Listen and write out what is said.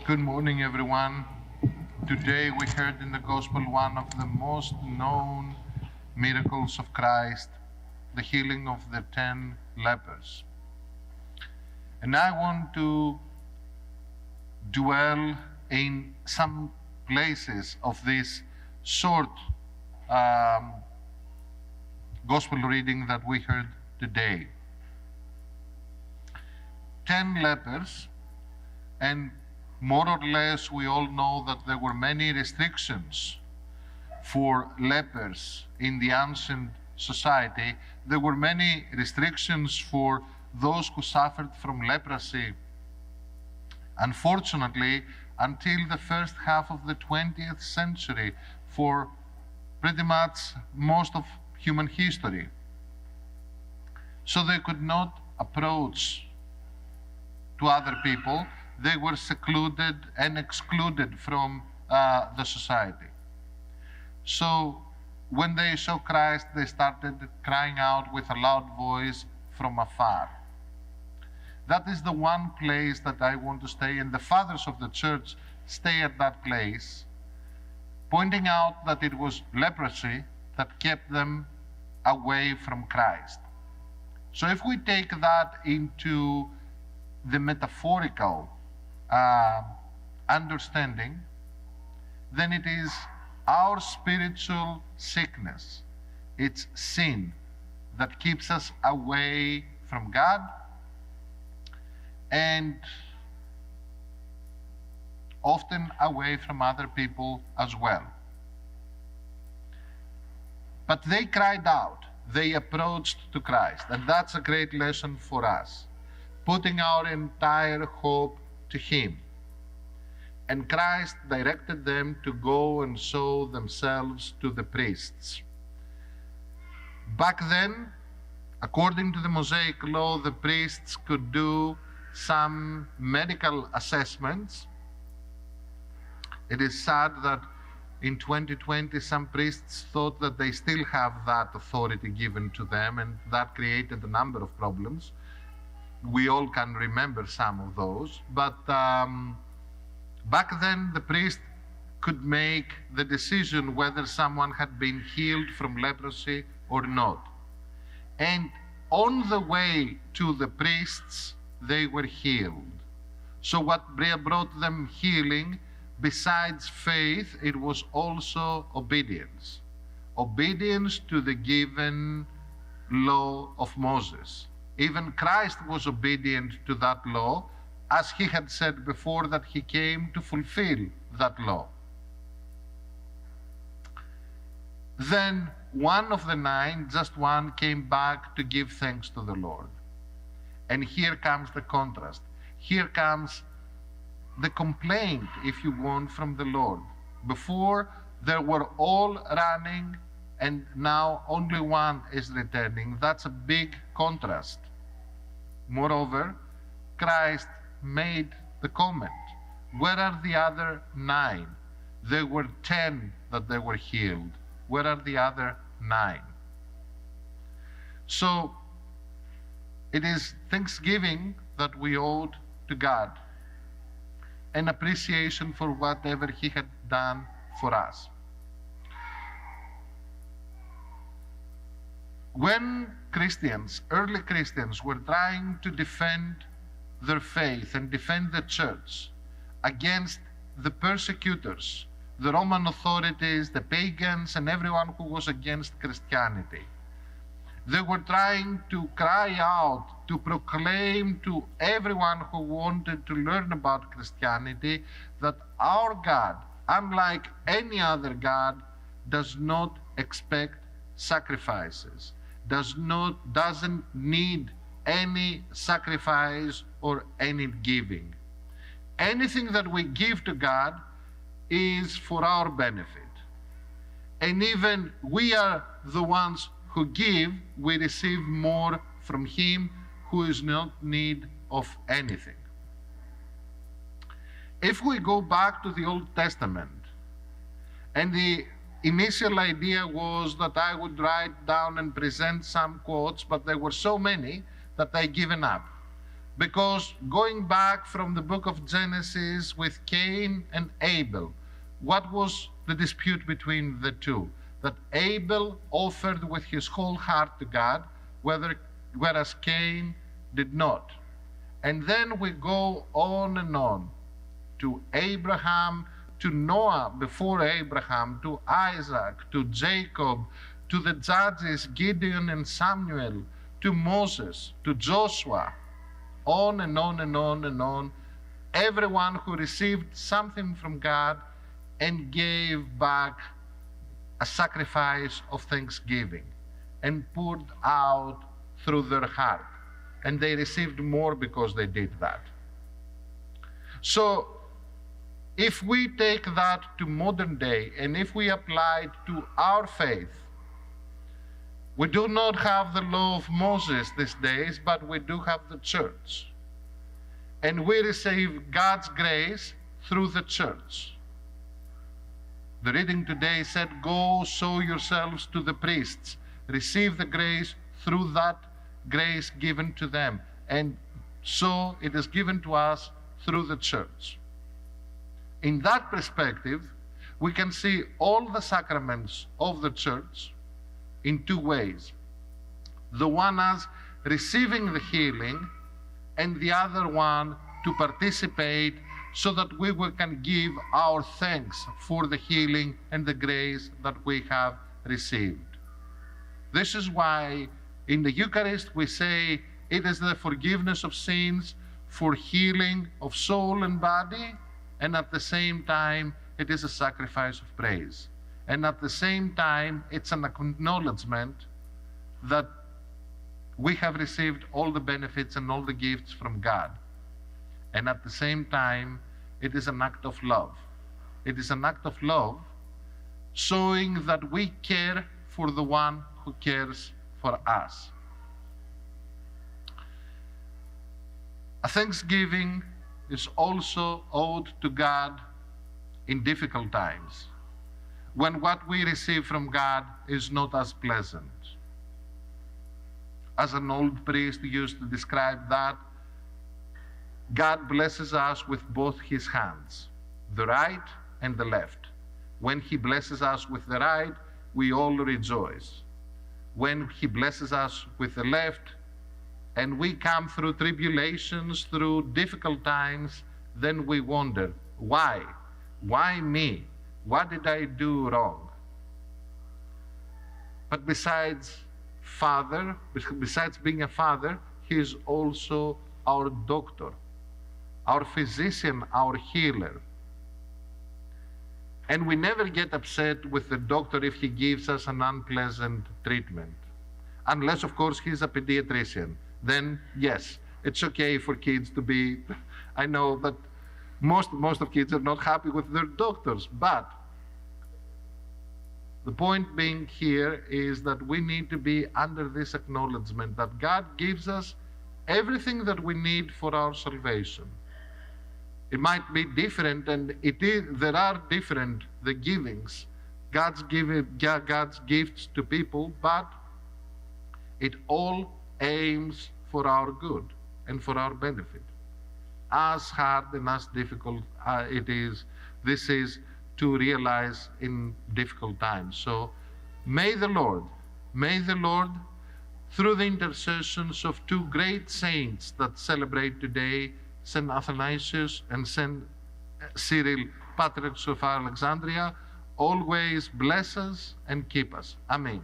Good morning, everyone. Today we heard in the Gospel one of the most known miracles of Christ, the healing of the 10 lepers. And I want to dwell in some places of this short Gospel reading that we heard today. 10 lepers, and more or less we all know that there were many restrictions for lepers in the ancient society. There were many restrictions for those who suffered from leprosy. Unfortunately, until the first half of the 20th century, for pretty much most of human history. So they could not approach to other people. They were secluded and excluded from the society. So when they saw Christ, they started crying out with a loud voice from afar. That is the one place that I want to stay, and the fathers of the church stay at that place, pointing out that it was leprosy that kept them away from Christ. So if we take that into the metaphorical understanding, then it is our spiritual sickness, it's sin that keeps us away from God and often away from other people as well. But they cried out, they approached to Christ, and that's a great lesson for us, putting our entire hope to Him. And Christ directed them to go and show themselves to the priests. Back then, according to the Mosaic law, the priests could do some medical assessments. It is sad that in 2020, some priests thought that they still have that authority given to them, and that created a number of problems. We all can remember some of those, but back then the priest could make the decision whether someone had been healed from leprosy or not. And on the way to the priests, they were healed. So what brought them healing, besides faith, it was also obedience. Obedience to the given law of Moses. Even Christ was obedient to that law, as he had said before that he came to fulfill that law. Then one of the 9, just one, came back to give thanks to the Lord. And here comes the contrast. Here comes the complaint, if you want, from the Lord. Before, they were all running, and now only one is returning. That's a big contrast. Moreover, Christ made the comment, where are the other 9? There were 10 that they were healed. Where are the other 9? So it is thanksgiving that we owed to God, an appreciation for whatever He had done for us. When Christians, early Christians, were trying to defend their faith and defend the church against the persecutors, the Roman authorities, the pagans, and everyone who was against Christianity, they were trying to cry out, to proclaim to everyone who wanted to learn about Christianity that our God, unlike any other God, does not expect sacrifices, doesn't need any sacrifice or any giving. Anything that we give to God is for our benefit. And even we are the ones who give, we receive more from Him who is not in need of anything. If we go back to the Old Testament, and the initial idea was that I would write down and present some quotes, but there were so many that I given up. Because going back from the book of Genesis with Cain and Abel, what was the dispute between the two? That Abel offered with his whole heart to God, whereas Cain did not. And then we go on and on to Abraham, to Noah before Abraham, to Isaac, to Jacob, to the judges, Gideon and Samuel, to Moses, to Joshua, on and on and on and on. Everyone who received something from God and gave back a sacrifice of thanksgiving and poured out through their heart. And they received more because they did that. So if we take that to modern day and if we apply it to our faith, we do not have the law of Moses these days, but we do have the church. And we receive God's grace through the church. The reading today said, go show yourselves to the priests. Receive the grace through that grace given to them. And so it is given to us through the church. In that perspective, we can see all the sacraments of the church in two ways. The one as receiving the healing, and the other one to participate so that we can give our thanks for the healing and the grace that we have received. This is why in the Eucharist we say it is the forgiveness of sins for healing of soul and body, and at the same time it is a sacrifice of praise. And at the same time it's an acknowledgement that we have received all the benefits and all the gifts from God. And at the same time, it is an act of love. It is an act of love showing that we care for the one who cares for us. A thanksgiving is also owed to God in difficult times, when what we receive from God is not as pleasant. As an old priest used to describe that, God blesses us with both his hands, the right and the left. When he blesses us with the right, we all rejoice. When he blesses us with the left, and we come through tribulations, through difficult times, then we wonder, why? Why me? What did I do wrong? But besides being a father, he is also our doctor, our physician, our healer. And we never get upset with the doctor if he gives us an unpleasant treatment. Unless, of course, he's a pediatrician. Then, yes, it's okay for kids to be, I know that most of kids are not happy with their doctors, but the point being here is that we need to be under this acknowledgement that God gives us everything that we need for our salvation. It might be different, and there are different the givings, God's gifts to people, but it all aims for our good and for our benefit. As hard and as difficult this is to realize in difficult times. So may the Lord, through the intercessions of two great saints that celebrate today, St. Athanasius and St. Cyril, Patriarchs of Alexandria, always bless us and keep us. Amen.